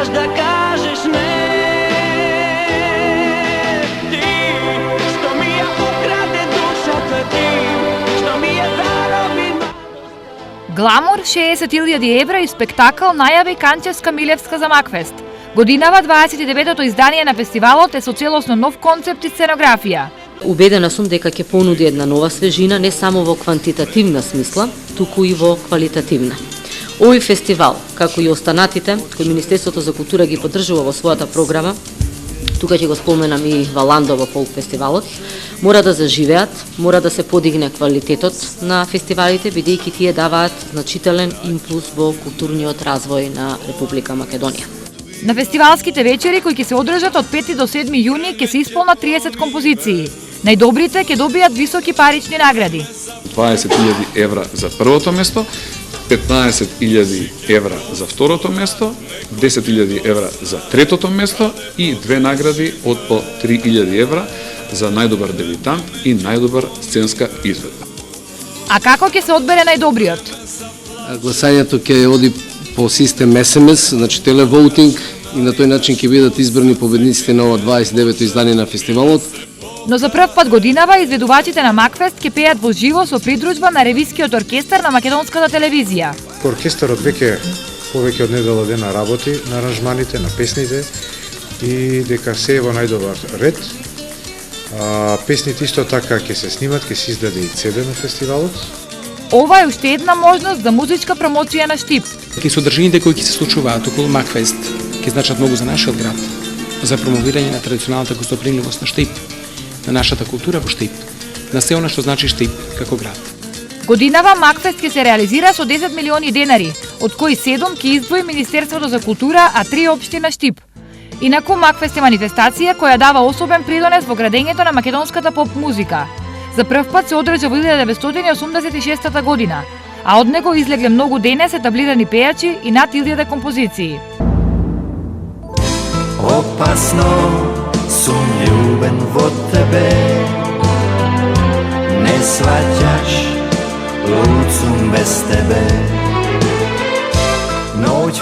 trebaš da kažeš ne. Ti, što mi je ukrade dушата ти, što mi je зароби. Гламур 60.000 евра и спектакл најави Канчевска Милевска за Макфест. Годинава 29-то издание на фестивалот е со целосно нов концепт и сценографија. Убедена сум дека ќе понуди една нова свежина не само во квантитативна смисла, туку и во квалитативна. Овој фестивал, како и останатите, кои Министерството за култура ги поддржува во својата програма, тука ќе го споменам и Валандово фолк фестивалот, мора да заживеат, мора да се подигне квалитетот на фестивалите, бидејќи тие даваат значителен импулс во културниот развој на Република Македонија. На фестивалските вечери кои ќе се одржат од 5 до 7 јуни ќе се исполнат 30 композиции. Најдобрите ќе добијат високи парични награди. 20.000 евра за првото место, 15.000 евра за второто место, 10.000 евра за третото место и две награди од по 3.000 евра за најдобар дебютант и најдобар сценска изведба. А како ќе се одбере најдобриот? Гласањето ќе оди по систем SMS, значи телевоутинг, и на тој начин ќе бидат избрани победниците на ова 29-то издание на фестивалот. Но за прв пат годинава изведувачите на Макфест ќе пеат во живо со придружба на ревискиот оркестар на македонската телевизија. Оркестарот веќе повеќе од недела дена работи на аранжманите, на песните и дека се е во најдобар ред. Песните исто така ќе се снимат, ќе се издаде и CD на фестивалот. Ова е уште една можност за музичка промоција на Штип. Ки содржините кои ќе се случуваат околу Макфест ќе значат многу за нашиот град, за промовирање на традиционалната гостопримливост на Штип, на нашата култура во Штип, на се она што значи Штип како град. Годинава Макфест ќе се реализира со 10 милиони денари, од кои 7 ќе издвои Министерството за култура, а 3 општина Штип. Инаку Макфест е манифестација која дава особен придонес во градењето на македонската поп музика. За прв пат се одржа во 1986 година, а од него излегле многу денес етаблирани пејачи и над 1000 композиции. Опасно сум љубен во тебе, не сваќаш, луд сум без тебе. Ноќ